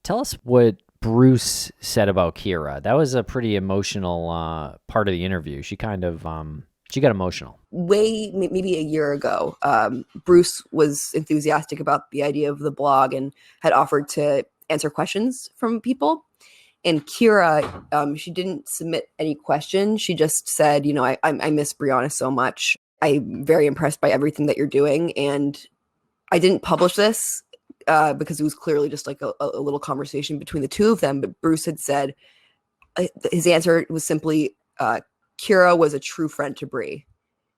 Tell us what Bruce said about Kira. That was a pretty emotional part of the interview. She kind of she got emotional. Maybe a year ago, Bruce was enthusiastic about the idea of the blog and had offered to answer questions from people. And Kira, she didn't submit any questions. She just said, I miss Brianna so much. I'm very impressed by everything that you're doing. And I didn't publish this because it was clearly just like a little conversation between the two of them. But Bruce had said, his answer was simply, Kira was a true friend to Bri.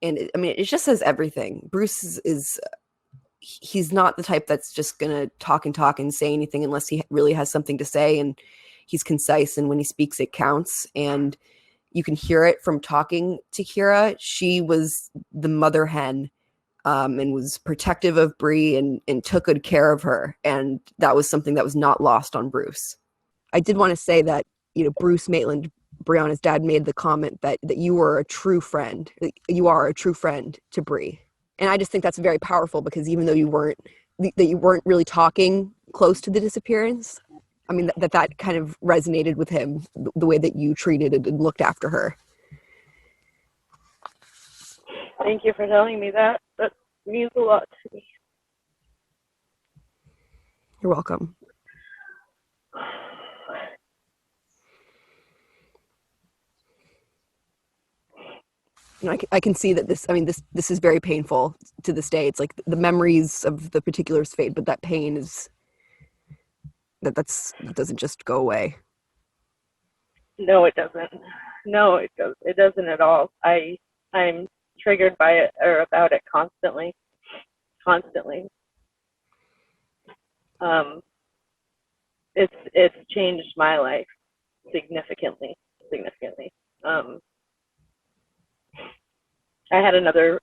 And it just says everything. Bruce he's not the type that's just going to talk and say anything unless he really has something to say. And he's concise. And when he speaks, it counts. And you can hear it from talking to Kira. She was the mother hen and was protective of Bri and took good care of her. And that was something that was not lost on Bruce. I did want to say that, Bruce Maitland, Brianna's dad, made the comment that you were a true friend. You are a true friend to Bri. And I just think that's very powerful because even though you weren't really talking close to the disappearance, that kind of resonated with him, the way that you treated and looked after her. Thank you for telling me that. That means a lot to me. You're welcome. I can see that this is very painful to this day. It's like the memories of the particulars fade, but that pain is that doesn't just go away. No, it doesn't. No, it does. It doesn't at all. I'm triggered by it or about it constantly. It's changed my life significantly. I had another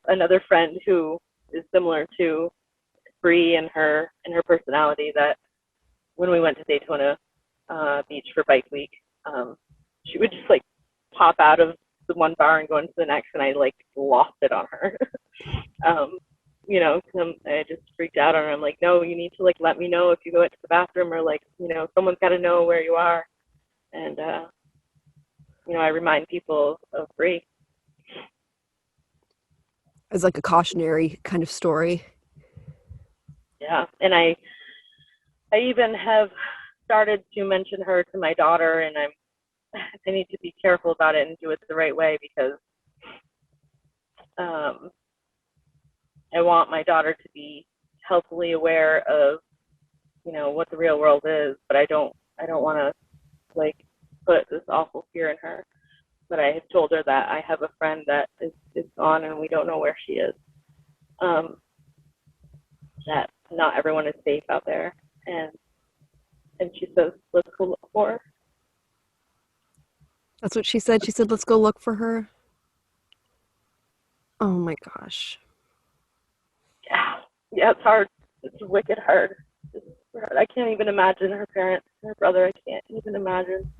friend who is similar to Bri in her personality, that when we went to Daytona Beach for Bike Week, she would just like pop out of the one bar and go into the next, and I like lost it on her. I just freaked out on her. I'm like, no, you need to like let me know if you go into the bathroom, or like, someone's got to know where you are. And I remind people of Bri. As like a cautionary kind of story. Yeah, and I even have started to mention her to my daughter, and I need to be careful about it and do it the right way, because I want my daughter to be healthily aware of, what the real world is, but I don't want to like put this awful fear in her. But I have told her that I have a friend that is gone and we don't know where she is. That not everyone is safe out there, and she says, let's go look for her. That's what she said. She said, let's go look for her. Oh my gosh. Yeah, it's hard. It's wicked hard. I can't even imagine her parents, her brother. I can't even imagine.